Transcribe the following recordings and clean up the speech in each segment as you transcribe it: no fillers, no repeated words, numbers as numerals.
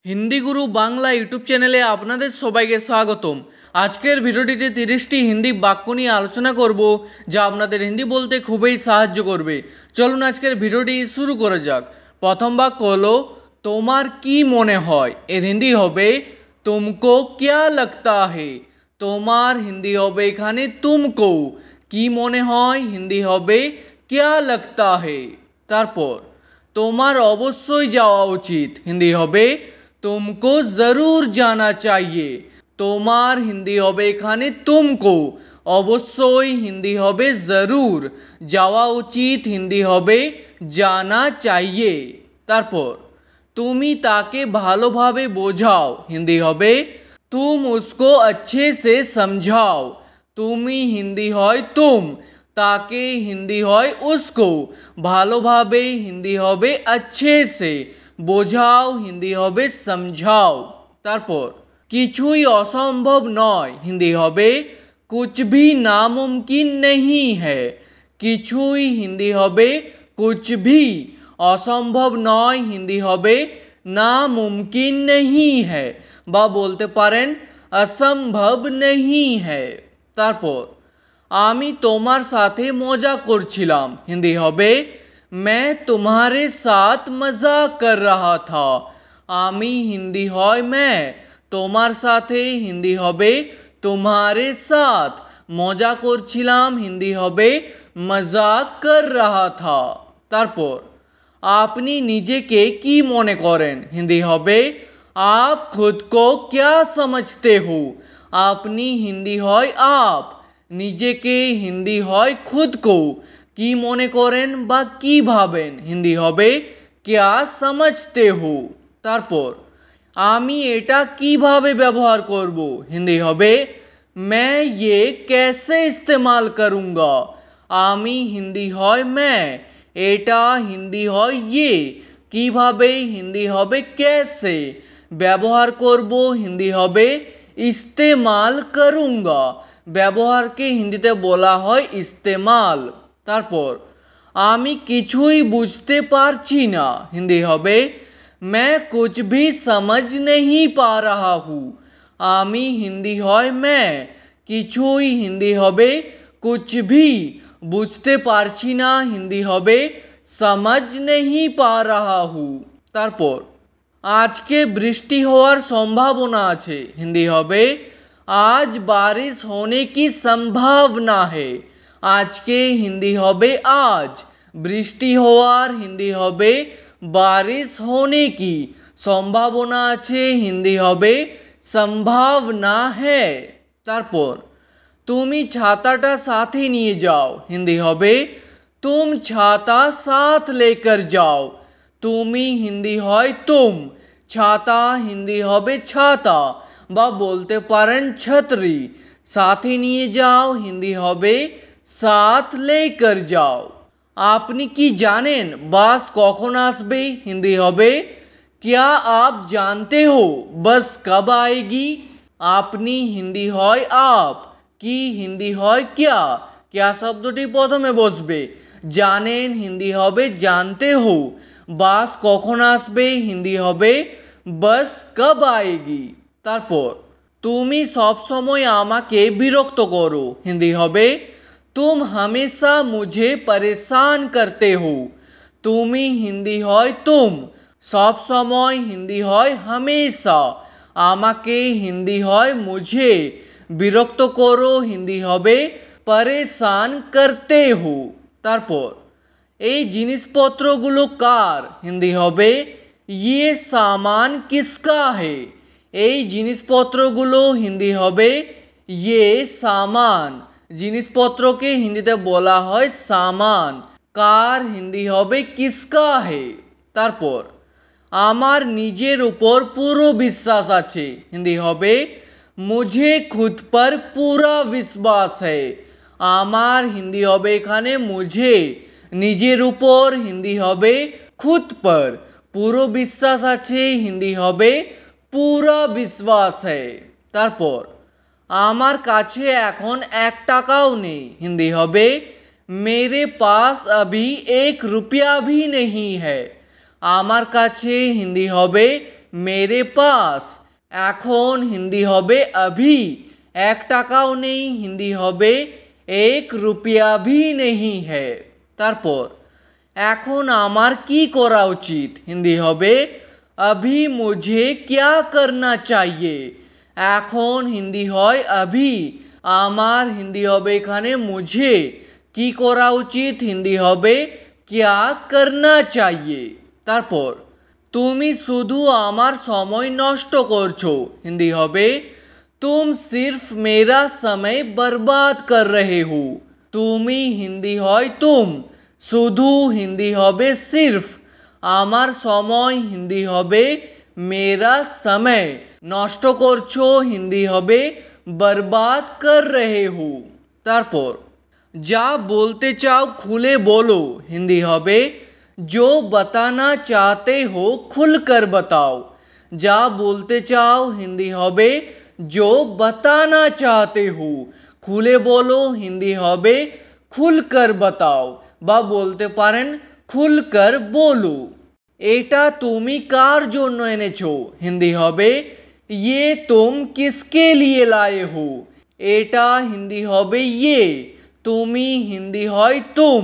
हिंदी गुरु Bangla YouTube चैनेले आपनादेर सबाइके स्वागतम। आजकेर भिडियोटिते 30टी हिंदी वाक्य निये आलोचना करब जा आपनादेर हिंदी बोलते खूबई साहाज्य करबे। चलुन आजकेर भिडियोटी शुरू करा जाक। प्रथम वाक्य हलो तोमार की मने हय, एर हिंदी हबे तुमको क्या लगता है। तोमार हिंदी हबे एखाने तुमको, की मने हय हिंदी हबे क्या लगता है। तारपर तोमार अवश्यई जाওয়া उचित, हिंदी हबे तुमको जरूर जाना चाहिए। तोमार हिंदी हबे एखाने तुमको, अवश्यई हिंदी हबे जरूर, जाওয়া उचित हिंदी हबे जाना चाहिए। तारपर तुमी ताके भालोभावे बोझाओ, हिंदी हबे तुम उसको अच्छे से समझाओ। तुमी हिंदी हय तुम, ताके हिंदी हय उसको, भालोभावे हिंदी हबे अच्छे से, बोझाओ हिंदी हबे समझाओ। तारपर किछुई असम्भव नय, हिंदी हबे कुछ भी नामुमकिन नहीं है। किछुई हिंदी हबे कुछ भी, असम्भव नय हिंदी हबे नामुमकिन नहीं है, बा बोलते पारेन असम्भव नहीं है। तारपर आमी तोमार साथे मजा करछिलाम, हिंदी हबे मैं तुम्हारे साथ मजाक कर रहा था। आमी हिंदी हय मैं, तोमार साथे हिंदी हबे तुम्हारे साथ, मजा करछिलाम हिंदी हबे मजाक कर रहा था। तारपर आपनी निजेके की मने करें, हिंदी हबे आप खुद को क्या समझते हो। आपनी हिंदी हय आप, निजेके हिंदी हय खुद को, की मने करें बा की भावें, हिंदी हबे क्या समझते हो। तारपर आमी एटा किभावे व्यवहार करब, हिंदी हबे मैं ये कैसे इस्तेमाल करूँगा। आमी हिंदी हय मैं, एटा हिंदी हय ये, किभावे हिंदी हबे कैसे, व्यवहार करब हिंदी हबे इस्तेमाल करूँगा। व्यवहार के हिंदीते बोला हय इस्तेमाल। तारपर आमी किछुई बुझते पारछि ना, हिंदी हबे मैं कुछ भी समझ नहीं पा रहा हूँ। आमी हिंदी हय मैं, किछुई हिंदी हबे कुछ भी, बुझते पारछि ना हिंदी हबे समझ नहीं पा रहा हूँ। तारपर आज के बृष्टि होवार सम्भावना आछे, हिंदी हबे आज बारिश होने की संभावना है। आज के हिंदी हबे आज, बृष्टि होवार हिंदी हबे बारिश होने की, संभावना आछे हिंदी हबे संभावना है। तारपर तुमी छाताटा साथे निये जाओ, हिंदी हबे तुम छाता साथ लेकर जाओ। तुमी हिंदी हय तुम, छाता हिंदी हबे छाता, बा बोलते पारेन छतरी, साथे निये जाओ हिंदी हबे साथ लेकर जाओ। आपनी की जानेन बास कखन आसबे, हिंदी हबे क्या आप जानते हो बस कब आएगी। आपनी हिंदी हय आप, की हिंदी हय क्या, क्या शब्दटी प्रथमे बसबे, जानेन हिंदी हबे जानते हो, बास कखन आसबे हिंदी हबे बस कब आएगी। तारपर तुमी सब समय आमाके बिरक्त करो, हिंदी हबे तुम हमेशा मुझे परेशान करते हो। तुमी हिंदी हय तुम, सब समय हिंदी हय हमेशा, आमाके हिंदी हय मुझे, बिरक्त करो हिंदी हबे परेशान करते हो। तारपर এই জিনিসপত্রগুলো কার, হিন্দি হবে ये सामान किसका है। এই জিনিসপত্রগুলো হিন্দি হবে ये सामान, জিনিসপত্রকে হিন্দিতে বলা হয় সামান, কার হিন্দি হবে কিসকা হে। তারপর আমার নিজের উপর পুরো বিশ্বাস আছে, হিন্দি হবে मुझे खुद पर पूरा विश्वास है। আমার হিন্দি হবে এখানে मुझे, निजेर ऊपर हिंदी हबे खुद पर, पुरो विश्वास आछे हिंदी हबे पूरा विश्वास है। तारपर आमार काछे एखन 1 टाकाओ नेই, हिंदी हबे मेरे पास अभी 1 रुपया भी नहीं है। आमार काछे हिंदी हबे मेरे पास। এখন হিন্দি হবে अभी, 1 টাকাও নেই হিন্দি হবে 1 रुपया भी नहीं है। তারপর এখন আমার কি করা উচিত হিন্দি হবে अभी मुझे क्या करना चाहिए। এখন হিন্দি হয় अभी, আমার হিন্দি হবে এখানে मुझे, কি করা উচিত হিন্দি হবে क्या करना चाहिए। তারপর তুমি শুধু আমার সময় নষ্ট করছো হিন্দি হবে तुम सिर्फ मेरा समय बर्बाद कर रहे हो। তুমি হিন্দি হয় तुम, শুধু হিন্দি হবে सिर्फ, আমার সময় হিন্দি হবে मेरा समय, নষ্ট করছো হিন্দি হবে बर्बाद कर रहे हो। তারপর যা বলতে চাও খুলে বলো হিন্দি হবে जो बताना चाहते हो खुलकर बताओ। যা বলতে চাও হিন্দি হবে जो बताना चाहते हो, খুলে বলো হিন্দি হবে खुलकर बताओ বা বলতে পারেন खुलकर बोलो। এটা তুমি কার জন্য এনেছো হিন্দি হবে ये तुम किसके लिए लाए हो। এটা হিন্দি হবে ये, তুমি হিন্দি হয় तुम,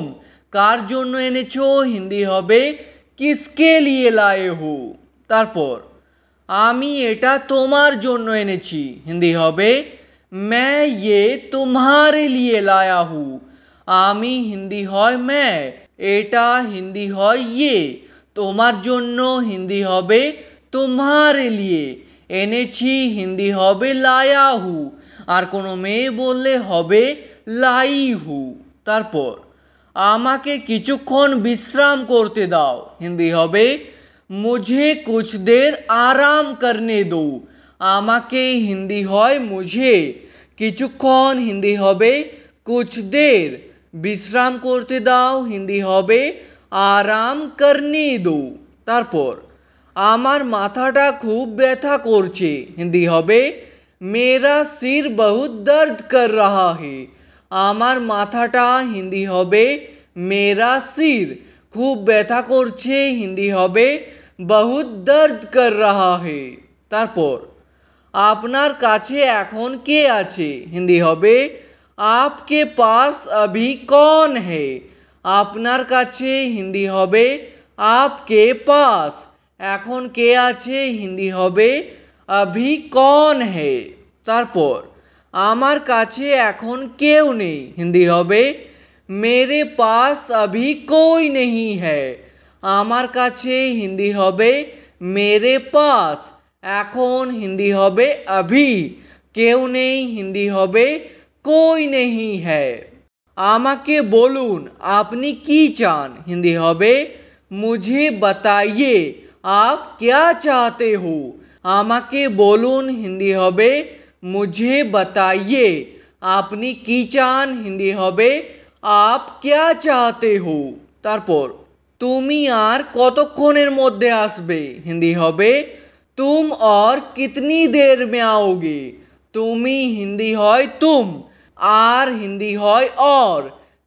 কার জন্য এনেছো হিন্দি হবে किसके लिए लाए हो। তারপর আমি এটা তোমার জন্য এনেছি হিন্দি হবে मैं ये तुम्हारे लिए लाया हूँ। আমি হিন্দি হয় मैं, এটা হিন্দি হয় ये, তোমার জন্য হিন্দি হবে तुम्हारे लिए, এনেছি হিন্দি হবে लाया हूँ, আর কোনো মেয়ে বললে হবে लाई हूँ। তারপর আমাকে কিছুক্ষণ বিশ্রাম করতে দাও হিন্দি হবে मुझे कुछ देर आराम करने दो। আমাকে হিন্দি হয় मुझे, কিছুক্ষণ হিন্দি হবে कुछ देर, বিশ্রাম করতে দাও হিন্দি হবে आराम करने दो। তারপর আমার মাথাটা খুব ব্যথা করছে হিন্দি হবে मेरा सिर बहुत दर्द कर रहा है। আমার মাথাটা হিন্দি হবে मेरा सिर, খুব ব্যথা করছে হিন্দি হবে बहुत दर्द कर रहा है। তারপর আপনার কাছে এখন কে আছে হিন্দি হবে आपके पास अभी कौन है। আপনার কাছে হিন্দি হবে आपके पास, এখন কে আছে হিন্দি হবে अभी कौन है। তারপর আমার কাছে এখন কেউ নেই হিন্দি হবে मेरे पास अभी कोई नहीं है। আমার কাছে হিন্দি হবে मेरे पास, এখন হিন্দি হবে अभी, কেউ নেই হিন্দি হবে कोई नहीं है। আমাকে বলুন আপনি কি চান হিন্দি হবে मुझे बताइए आप क्या चाहते हो। আমাকে বলুন হিন্দি হবে मुझे बताइए, আপনি কি চান হিন্দি হবে आप क्या चाहते हो। তারপর তুমি আর কতক্ষণের মধ্যে আসবে হিন্দি হবে तुम और कितनी देर में आओगे। তুমি হিন্দি হয় तुम, আর হিন্দি হয় और,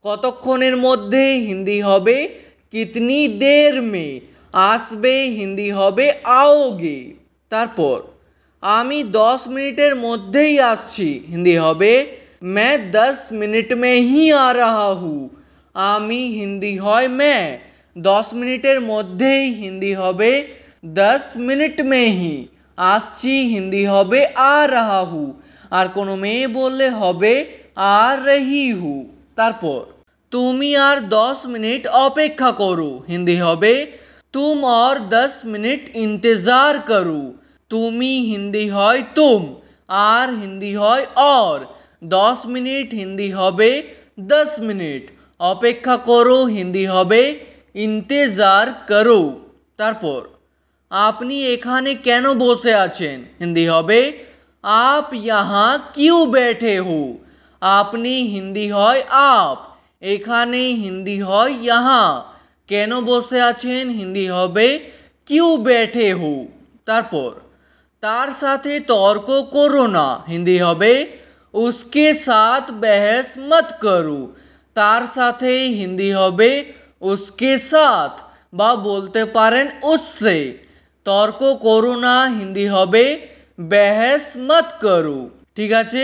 কতক্ষণের মধ্যে হিন্দি হবে कितनी देर में, আসবে হিন্দি হবে आओगे। তারপর আমি 10 মিনিটের মধ্যেই আসছি হিন্দি হবে मैं 10 मिनट में ही आ रहा हूँ। আমি হিন্দি হয় मैं, 10 মিনিটের মধ্যেই হিন্দি হবে 10 মিনিট में ही, আসছি হিন্দি হবে आ रहा हूँ, আর কোনো মেয়ে বললে হবে आ रही हूँ। তারপর তুমি আর 10 মিনিট অপেক্ষা করো হিন্দি হবে तुम और 10 मिनट इंतज़ार करो। তুমি হিন্দি হয় तुम, আর হিন্দি হয় और, 10 মিনিট হিন্দি হবে 10 মিনিট, অপেক্ষা করো হিন্দি হবে ইন্তেজার করো। তারপর আপনি এখানে কেন বসে আছেন হিন্দি হবে आप यहाँ क्यों बैठे हो। আপনি হিন্দি হয় आप, এখানে হিন্দি হয় यहाँ, কেন বসে আছেন হিন্দি হবে क्यों बैठे हो। তারপর তার সাথে তর্ক করো না হিন্দি হবে उसके साथ बहस मत करो। তার সাথে হিন্দি হবে उसके साथ বা বলতে পারেন उससे। তর্ক করো না হিন্দি হবে বেহেস মত করো। ঠিক আছে,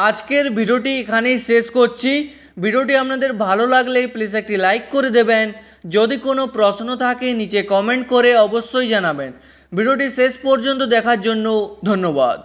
আজকের ভিডিওটি এখানেই শেষ করছি। ভিডিওটি আপনাদের ভালো লাগলে প্লিজ একটি লাইক করে দেবেন। যদি কোনো প্রশ্ন থাকে নিচে কমেন্ট করে অবশ্যই জানাবেন। ভিডিওটি শেষ পর্যন্ত দেখার জন্য ধন্যবাদ।